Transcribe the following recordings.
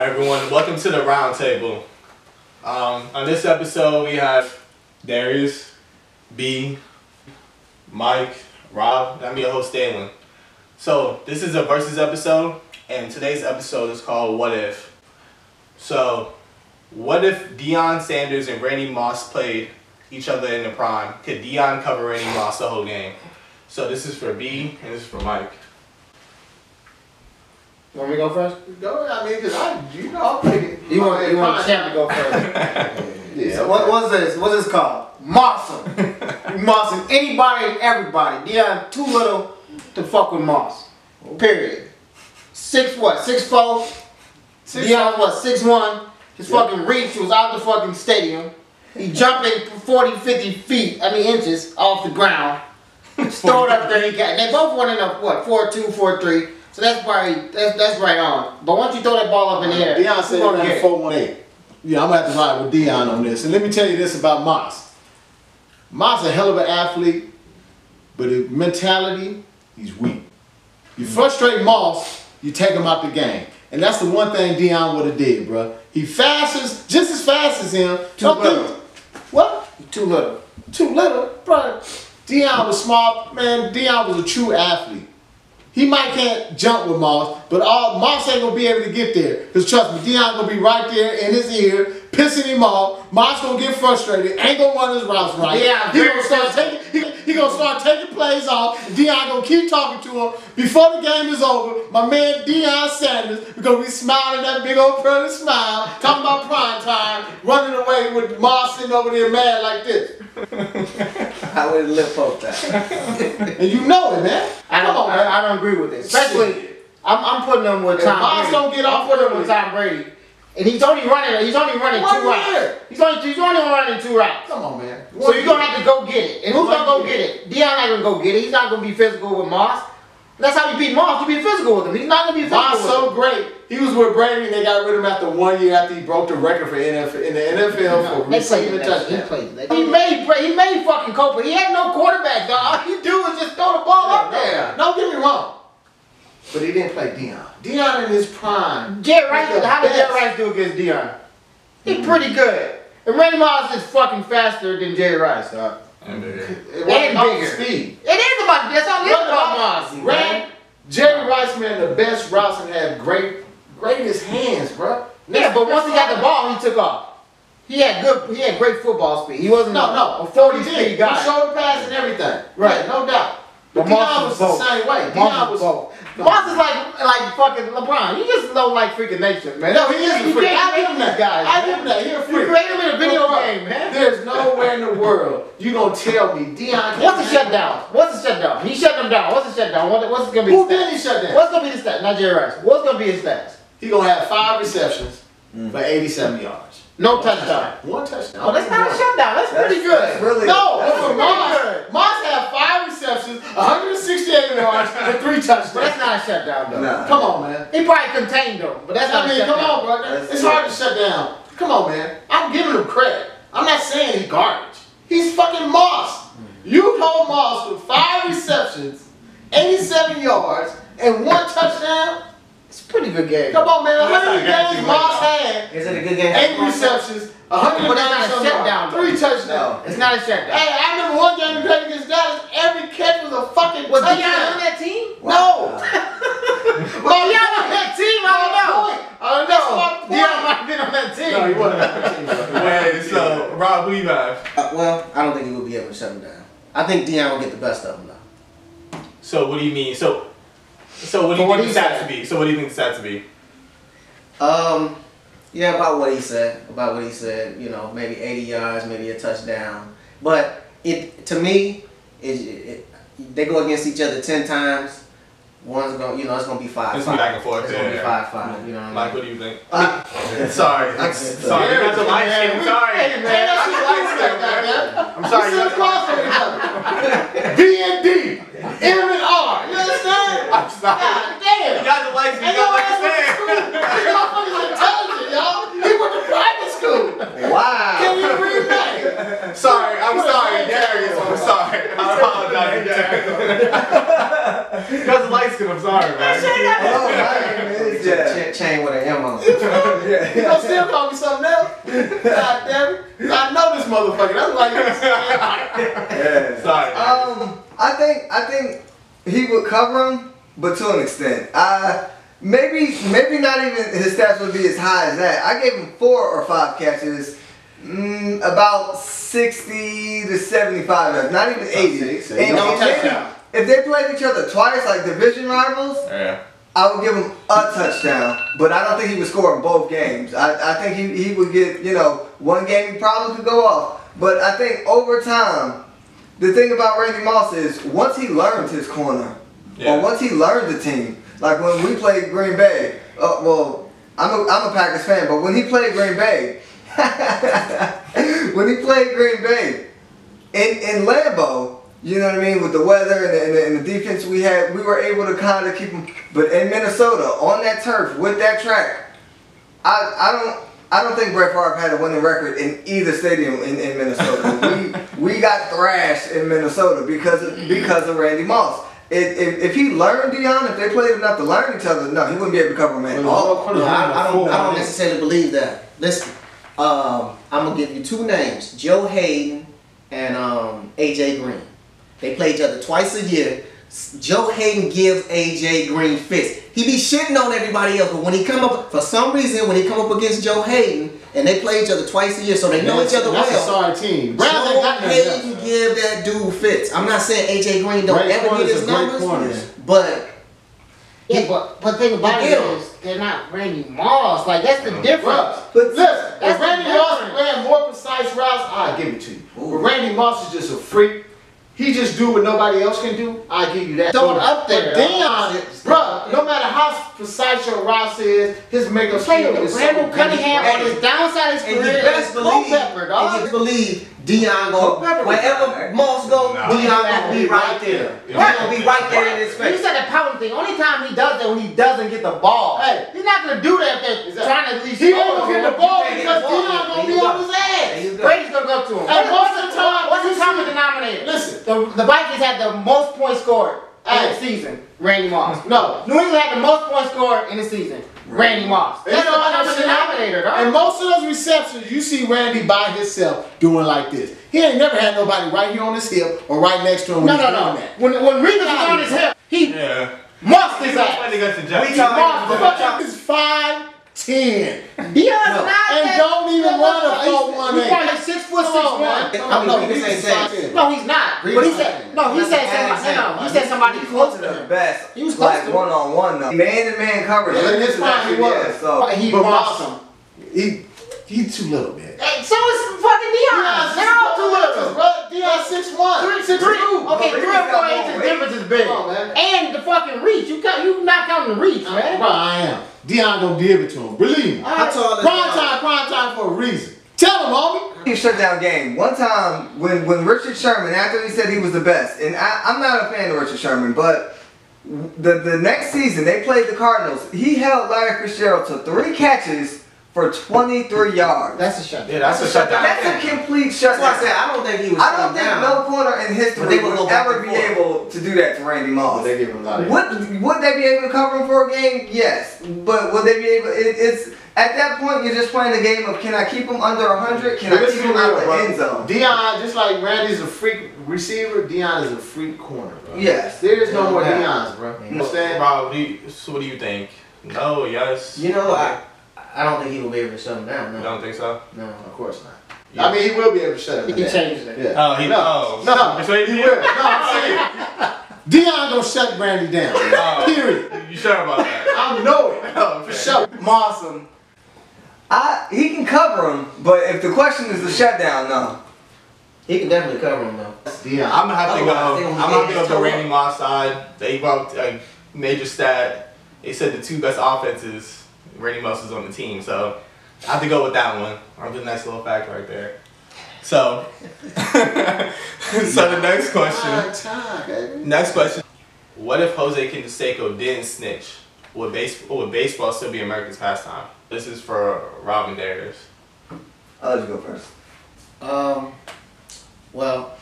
Everyone, welcome to the round table. On this episode, we have Darius, B, Mike, Rob, and I'm your host, Dalen. So, this is a versus episode, and today's episode is called What If? So, what if Deion Sanders and Randy Moss played each other in the prime? Could Deion cover Randy Moss the whole game? So, this is for B, and this is for Mike. You want me to go first? Go, I mean, because I'm thinking. You want Champ to go first? Yeah. So what's this? What's this called? Mossing. You mossing anybody and everybody. Deion too little to fuck with Moss. Period. 6'4"? Deion was 6'1". His fucking reach was out the fucking stadium. He jumping 40, 50 feet, inches off the ground. Throw it up there. They both went in a 4-2, 4-3. So that's probably that's right on. But once you throw that ball up in the air, Deion said he ran 4.18. Yeah, I'm gonna have to ride with Deion on this. And let me tell you this about Moss. Moss a hell of an athlete, but his mentality, he's weak. You frustrate Moss, you take him out the game. And that's the one thing Deion would have did, bro. He fastest, just as fast as him. Too little. What? Too little. Too little? Bro, Deion was smart, man. Deion was a true athlete. He might can't jump with Moss, but Moss ain't gonna be able to get there. Cause trust me, Deion gonna be right there in his ear, pissing him off. Moss gonna get frustrated, ain't gonna run his routes right. Yeah, he gonna start taking plays off. Deion gonna keep talking to him. Before the game is over, my man Deion Sanders is gonna be smiling that big old pearly smile, talking about prime time, running away with Moss sitting over there mad like this. I would lip poke that. And you know it, man. I don't agree with this. Especially, I'm putting them with Tom Brady. Don't get off I'm putting them with Tom Brady. And he's only running 2 routes. He's only running 2 routes. Come on, man. So you're gonna have to go get it. And who's gonna go get it? Deion not gonna go get it. He's not gonna be physical with Moss. That's how you beat Moss. You be physical with him. He's not gonna be physical Moss with so him. great. He was with Brady and they got rid of him after 1 year after he broke the record for in the NFL for receiving a touchdown. He made fucking Copa. He had no quarterback, dog. All he do is just throw the ball up there. Don't get me wrong. But he didn't play Deion. Deion in his prime. Jerry Rice, how did Jerry Rice do against Deion? He's pretty good. And Randy Moss is fucking faster than Jerry Rice, dog. And bigger. It wasn't about the speed. It is about, that's all it is about Moss. Ran Jerry Rice ran the best routes and had greatest hands, bro. Yeah, but once he got the ball, he took off. He had great football speed. He wasn't a 40 speed guy. He showed pass and everything. Right. Yeah, no doubt. But Deion was the same way. Deion was Moss is like fucking LeBron. You just don't like freaking nature, man. No, he is a freak. I give him that. Guys, I give him that. He's a freak. You create him in a video game, man. There's nowhere in the world you gonna tell me Deion. What's the shutdown? What's the shutdown? He shut them down. What's the shutdown? What's gonna be? Who did he shut down? What's gonna be the stats? Not Jerry Rice. What's gonna be his stats? He gonna have 5 receptions for 87 yards. No touchdown. 1 touchdown. Oh, that's not a shutdown. That's pretty good. That's really no, that's for Moss. Moss had 5 receptions, 168 yards, and 3 touchdowns. But that's not a shutdown, though. Nah. Come on, man. He probably contained them, but that's not a shutdown. Come on, bro. It's hard to shut down. Come on, man. I'm giving him credit. I'm not saying he's garbage. He's fucking Moss. You hold Moss with 5 receptions, 87 yards, and 1 touchdown. It's a pretty good game. Come on, man. How many games Moss had? Is it a good game? 8 receptions, 100. But that's not a shutdown. 3 touchdowns. No, it's not a shutdown. Hey, I remember one game we played against Dallas. Every catch was a fucking Was touchdown. Deion on that team? No. Well, Deion on that team? I don't know. Deion might have been on that team. No, he wasn't on that team. Wait, so Rob, who you have? Well, I don't think he will be able to shut him down. I think Deion will get the best of him though. So what do you mean? So what do you think the stats to be? So what do you think the stats to be? Yeah, about what he said. You know, maybe 80 yards, maybe a touchdown. But to me, they go against each other 10 times. One's gonna, it's gonna be 5-5. It's back and forth. It's gonna be 5-5. You know what I mean? Mike, what do you think? Sorry. I'm sorry. You guys are light skin. I'm sorry. Hey, man. I'm light skin, man. I'm sorry. You B and D, M and R. You understand? I'm sorry. God damn. You guys are light skin. You don't understand. This motherfucker's intelligent, y'all. He went to private school. Wow. Can you read that? Sorry. I'm sorry. Darius, I'm sorry. I apologize, Darius. You guys are light skin. I'm sorry, man. Oh, man. Chain with an M on it. You gonna still call me something else? God damn it. I know this motherfucker. That's why you Sorry. I think he would cover him, but to an extent. Maybe not even his stats would be as high as that. I gave him 4 or 5 catches, about 60 to 75 yards, not even 80. And no maybe touchdown. if they played each other twice, like division rivals, Yeah. I would give him a touchdown, but I don't think he would score in both games. I think he would get, one game he probably could go off. But I think over time, the thing about Randy Moss is once he learned his corner, or once he learned the team, like when we played Green Bay, well, I'm a Packers fan, but when he played Green Bay, in Lambeau, you know what I mean, with the weather and the defense we had, we were able to kind of keep him. But in Minnesota, on that turf, with that track, I don't think Brett Favre had a winning record in either stadium in Minnesota. we got thrashed in Minnesota because of Randy Moss. If he learned Deion, if they played enough to learn each other, no, he wouldn't be able to cover him at all. No, I don't necessarily believe that. Listen, I'm gonna give you 2 names: Joe Hayden and AJ Green. They play each other twice a year. Joe Hayden gives AJ Green fits. He be shitting on everybody else, but when he come up, for some reason, when he come up against Joe Hayden, and they play each other twice a year, so they know each other well. That's a sorry team. Joe Hayden give that dude fits. I'm not saying AJ Green don't ever get his numbers, but Yeah, but the thing about it is, they're not Randy Moss. Like, that's the difference. But listen, That's if Randy the Moss difference. ran more precise routes, I'll give it to you. But Randy Moss is just a freak. He just do what nobody else can do. I give you that. Throw it up there. But Deion, bro, no matter how precise your routes is, his makeup Play skill with is so Randall good. Cunningham on his downside of his and you career. best believe, Culpepper, dog. and you believe Deion go wherever Moss go, Nah. Deion gonna be right there. He's gonna be right there in his You face. said the pouting thing. Only time he does that when he doesn't get the ball. Hey. He's not gonna do that if they're trying to at least He score ain't gonna to get him. the ball He can't because get the ball. Deion gonna There be you on go. his There ass. you go. Brady's gonna go to him. And most of the time, What's the common denominator? Listen. The Vikings had the most points scored in the season. Randy Moss. No, New England had the most points scored in the season. Randy Moss. And That's you the know what I'm common saying? denominator, dog. And most of those receptions, you see Randy by himself doing like this. He ain't never had nobody right here on his hip or right next to him when No. he's doing that. When Reeves was on his hip, he Yeah. mussed He his was ass. playing against the Jets. We talking Moss, the about fuck is 5'10" Deion's not and that- don't even run a 4.18. He's probably 6'6", 6'1". I mean, No, Reeves he's ain't saying- 5'10". No, he's not. But he said no. He said somebody. No, he said somebody close to The him. best, He was close like to him. one-on-one though. Man-to-man coverage. Yeah, This his is time actually he was. so. He But lost Moss- him. He's too little, man. Hey, so is fucking Deion. They're all too little. bro. Deion 6'1". 6'2". Okay, But 3 or Reeves 4 got inches more difference is big. Come on, man. And the fucking reach. You not counting the reach, man. Bro, I am. Deion gonna give it to him. Believe me. How tall is Prime time for a reason. Tell him, homie. He shut down game. One time when Richard Sherman, after he said he was the best, and I'm not a fan of Richard Sherman, but the next season they played the Cardinals. He held Larry Fitzgerald to 3 catches for 23 yards. That's a shot. Yeah, that's a shutdown. That's a complete shutdown. That's why I said I don't think he was. I don't shut think down. no corner in But history they would would go back ever and be forth. able to do that to Randy Moss. They give him a lot of Would they be able to cover him for a game? Yes. But would they be able? It's at that point you're just playing the game of can I keep him under 100? Can I keep him out of the end zone? Deion, just like Randy's a freak receiver, Deion is a freak corner, bro. Yes. There is no more Yeah. Deions, bro. You understand? Rob, so what do you think? No, yes. You know, I don't think he will be able to shut him down. You No, don't think so? no. Of course not. I mean, he will be able to shut He it can down. change that. Yeah. Oh, he No. Persuade He you? will. No, I'm saying. Deion gonna shut Randy down. Oh. Period. You sure about that? I know it. Oh, For okay. sure. Mossum. He can cover him, but if the question is the shutdown, no. He can definitely cover him though. Deion. I'm gonna have to go. Otherwise, they I'm gonna gonna get go his to toe Randy up. Moss side. They brought a major stat. They said the 2 best offenses, Randy Moss is on the team. So I have to go with that one. I'll do a nice little fact right there. So, so the next question. Next question. What if Jose Canseco didn't snitch? Would baseball still be America's pastime? This is for Robin Darius. I'll let you go first. Well,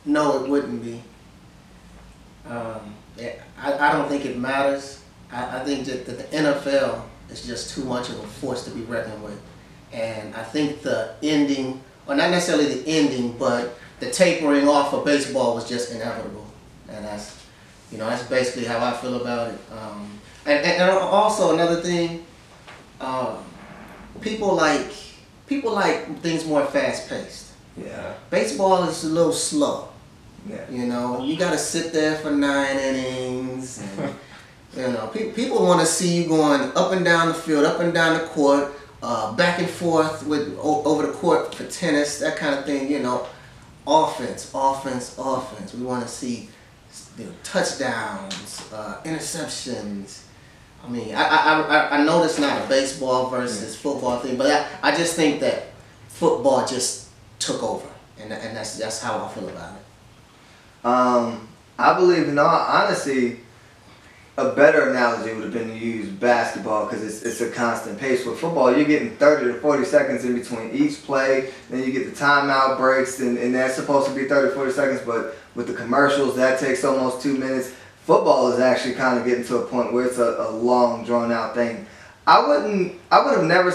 no, it wouldn't be. I don't think it matters. I think that the NFL is just too much of a force to be reckoned with. And I think the ending, or not necessarily the ending, but the tapering off of baseball was just inevitable. And that's basically how I feel about it. And also another thing, people like things more fast paced. Yeah. Baseball is a little slow. Yeah. You got to sit there for 9 innings. And, people want to see you going up and down the field, up and down the court, back and forth over the court for tennis, that kind of thing. Offense. We want to see touchdowns, interceptions. I mean, I know that's not a baseball versus football thing, but I just think that football just took over, and that's how I feel about it. I believe, in all honesty, a better analogy would have been to use basketball because it's a constant pace. With football, you're getting 30 to 40 seconds in between each play. Then you get the timeout breaks, and that's supposed to be 30 to 40 seconds. But with the commercials, that takes almost 2 minutes. Football is actually kind of getting to a point where it's a long, drawn-out thing. I would have never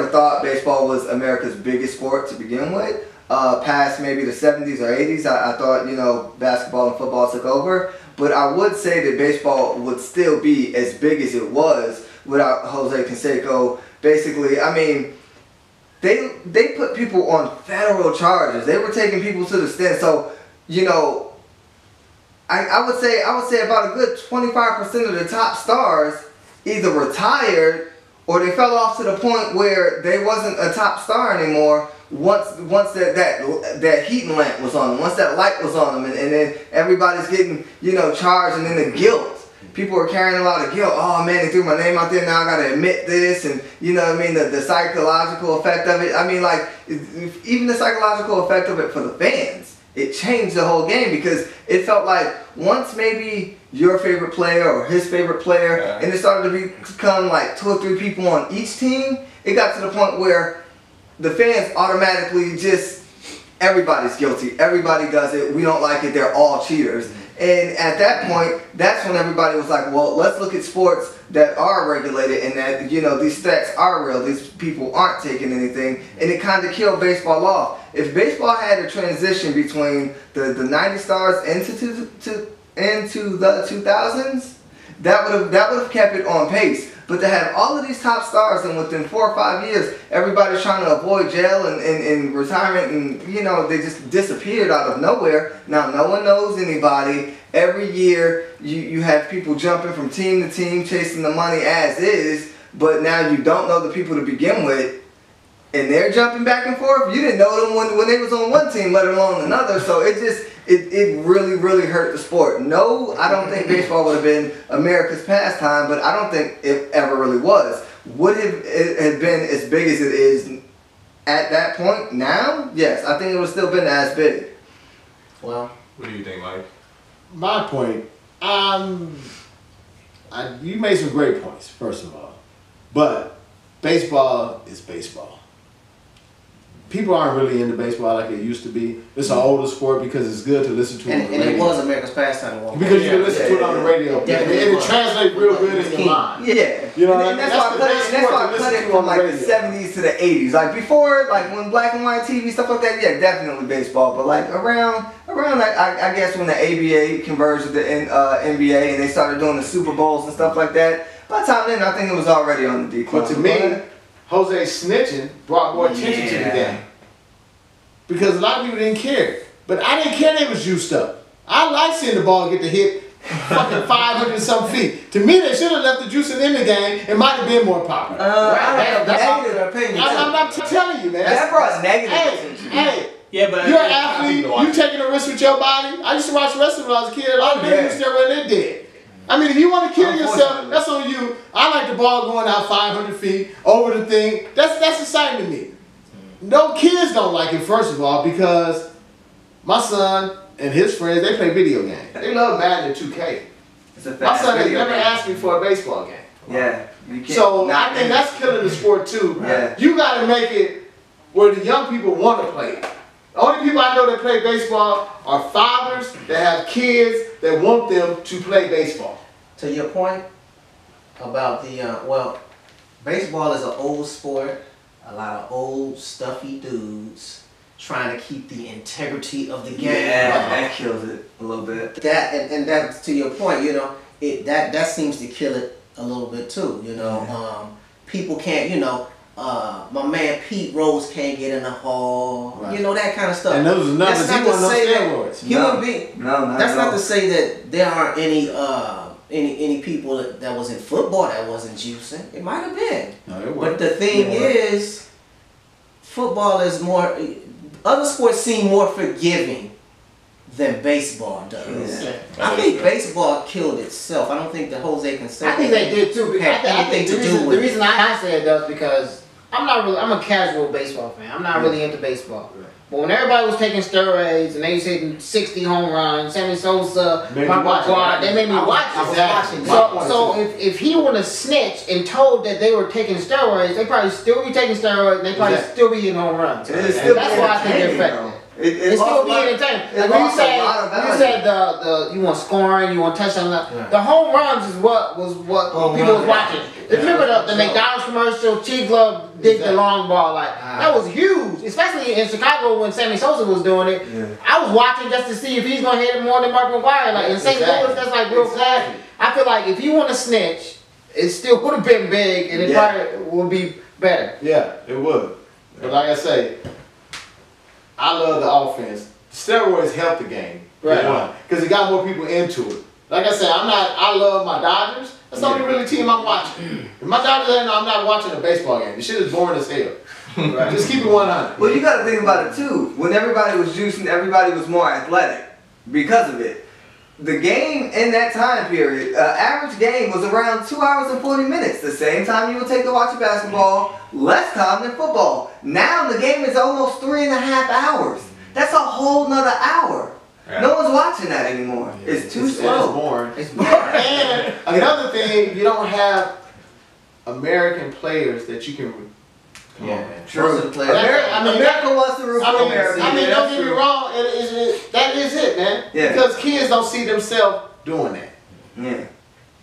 thought baseball was America's biggest sport to begin with. Past maybe the 70s or 80s, I thought basketball and football took over. But I would say that baseball would still be as big as it was without Jose Canseco. Basically, I mean, they put people on federal charges. They were taking people to the stand. So, I would say about a good 25% of the top stars either retired or they fell off to the point where they wasn't a top star anymore. Once that heating lamp was on them, once that light was on them, and then everybody's getting charged, and then the guilt. People are carrying a lot of guilt. Oh man, they threw my name out there. Now I gotta admit this, and the psychological effect of it. I mean, like even the psychological effect of it for the fans, it changed the whole game because it felt like once maybe your favorite player or his favorite player, and it started to become like 2 or 3 people on each team. It got to the point where the fans automatically everybody's guilty. Everybody does it. We don't like it. They're all cheaters. And at that point, that's when everybody was like, well, let's look at sports that are regulated and that, these stats are real. These people aren't taking anything. And it kind of killed baseball off. If baseball had a transition between the 90 stars into the 2000s, that would have kept it on pace. But to have all of these top stars and within 4 or 5 years, everybody's trying to avoid jail and retirement, and they just disappeared out of nowhere. Now no one knows anybody. Every year you have people jumping from team to team chasing the money as is, but now you don't know the people to begin with, and they're jumping back and forth. You didn't know them when they was on one team, let alone another. So it really, really hurt the sport. No, I don't think baseball would have been America's pastime, but I don't think it ever really was. Would it have been as big as it is at that point now? Yes, I think it would have still been as big. Well, what do you think, Mike? My point, you made some great points, first of all. But baseball is baseball. People aren't really into baseball like it used to be. It's an older sport because it's good to listen to it on the radio. And it was America's pastime at one point. Because you can listen to it on the radio. And it translates real good in your mind. Yeah. And that's why I cut it from like the 70s to the 80s. Like before, like when black and white TV, stuff like that, yeah, definitely baseball. But like around I guess when the ABA converged with the NBA and they started doing the Super Bowls and stuff like that, by the time then I think it was already on the decline. But to me, Jose snitching brought more attention to the game. Because a lot of people didn't care. But I didn't care they was juiced up. I like seeing the ball get to hit fucking 500 some feet. To me, they should have left the juicing in the game. It might have been more popular. I have negative opinion. I'm not telling you, man. That brought negative attention. Hey, yeah, but you're an athlete. You taking a risk with your body. I used to watch wrestling when I was a kid. A lot of people used to when they're dead. I mean, if you want to kill yourself, that's on you. I like the ball going out 500 feet over the thing. That's exciting to me. No, kids don't like it, first of all, because my son and his friends, they play video games. They love Madden and 2K. My son has never asked me for a baseball game. Yeah. You can't, so I think that's killing the sport too. Yeah. You got to make it where the young people want to play it. The only people I know that play baseball are fathers that have kids that want them to play baseball. To your point about the, Baseball is an old sport. A lot of old stuffy dudes trying to keep the integrity of the game. Yeah, that kills it a little bit. That and that's to your point. You know, that seems to kill it a little bit too. You know, people can't. You know, my man Pete Rose can't get in the hall. Right. You know, that kind of stuff. And those numbers, he wasn't on steroids. Human being. No, That's not to say that there aren't any people that was in football that wasn't juicing. It might have been. No, it But wasn't. the thing is, football is more. Other sports seem more forgiving than baseball does. Yeah. I think baseball killed itself. I don't think that Jose Canseco I think they did too. had anything to do The with reason I say it though is because I'm a casual baseball fan. I'm not really into baseball. Right. But when everybody was taking steroids and they was hitting 60 home runs, Sammy Sosa, Made you Mark watch it, McGwire, right? they made me watch it. I was watching. So if he would have snitched and told that they were taking steroids, they probably still be taking steroids and they probably Exactly. still be hitting home runs. It is And still that's why I think they're entertaining, effective. though. It's still being entertaining. It Like when you lost a lot of said, value. you want scoring, you want touchdowns. Yeah. The home runs is what Home people was run. watching. Remember the McDonald's commercial? Cheese Glove dig the long ball like that was huge, especially in Chicago when Sammy Sosa was doing it. Yeah. I was watching just to see if he's gonna hit it more than Mark McGwire. Like in St. Exactly. Louis, that's like real classy. I feel like if you want to snitch, it still would have been big and it Yeah. probably would be better. Yeah, it would. But like I say, I love the offense. Steroids help the game. Right. Because it got more people into it. Like I said, I love my Dodgers. That's the only really team I'm watching. If my Dodgers ain't, I'm not watching a baseball game. The shit is boring as hell. Right? Just keep it 100. Well, you got to think about it too. When everybody was juicing, everybody was more athletic because of it. The game in that time period, average game was around 2 hours and 40 minutes. The same time you would take to watch basketball, less time than football. Now the game is almost 3.5 hours. That's a whole nother hour. Yeah. No one's watching that anymore. It's too It's slow. boring. It's And another thing, you don't have American players that you can. Come on, man. Most of the players. America wants to root for America. Don't get me wrong. That is it, man. Yeah. Because kids don't see themselves doing that. Yeah.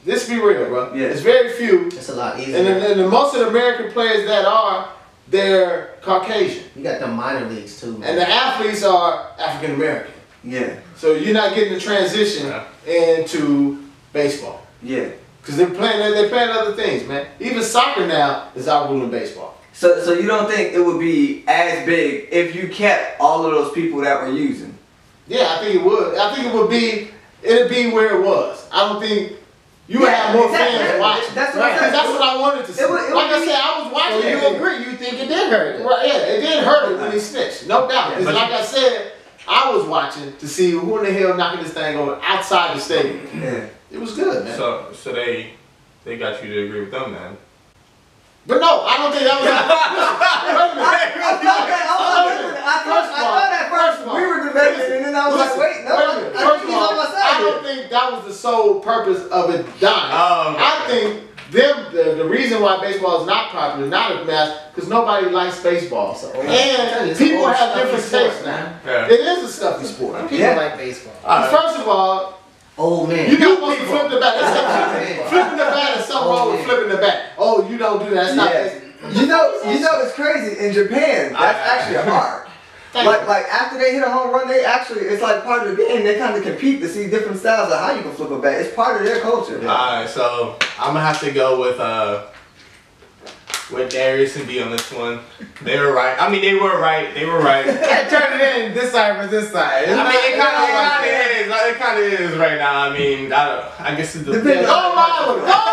Let's be real, bro. Yeah. It's very few. It's a lot easier. And the most of the American players that are, they're Caucasian. You got the minor leagues too. And the athletes are African American. Yeah. So you're not getting the transition into baseball. Yeah. Because they're playing other things, man. Even soccer now is outruling baseball. So you don't think it would be as big if you kept all of those people that were using? Yeah, I think it would. I think it'd be where it was. I don't think you would have more exactly. fans watching. That's what I said. Because that's what I wanted to see. It would Like I be- said, I was watching So it. you agree? You think it did hurt it? Right, yeah, it did hurt it when he snitched, no doubt. Because but like I said, I was watching to see who in the hell knocking this thing over outside the stadium. Yeah. It was good, man. So they got you to agree with them, man. But no, I don't think that was. Wait a minute. I thought at first we were debating, and then I was like, wait, no, Wait a I minute. think First he's of all, on my I side don't here. think that was the sole purpose of it dying. Oh, okay. I think the reason why baseball is not popular, not a mass, because nobody likes baseball. And people have different tastes now. Yeah. It is a stuffy sport. People Yeah. like baseball. First of all, Oh man. you got supposed to flip the bat. That's Yeah. not flipping the bat is something wrong with flipping the bat. Oh, you don't do that. That's not Yeah. baseball. You know it's crazy. In Japan, that's actually hard. Like after they hit a home run, it's like part of the game. They kind of compete to see different styles of how you can flip a bat. It's part of their culture. Alright, so I'm gonna have to go with Darius and B on this one. They were right. I mean, they were right. They were right. I turn it in this side versus this side. I mean, it kind of is. It kind of is right now. I mean, I guess it's the. Depends Go on- Marlins! Go Marlins!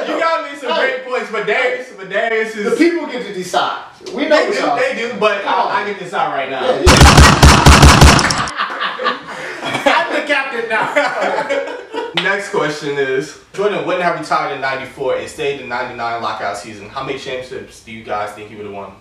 You got me some great points, but Darius is. The people get to decide. We know what's up. They do, but I get this out right now. Yeah, yeah. I'm the captain now. Next question is, Jordan wouldn't have retired in '94 and stayed in '99 lockout season. How many championships do you guys think he would have won?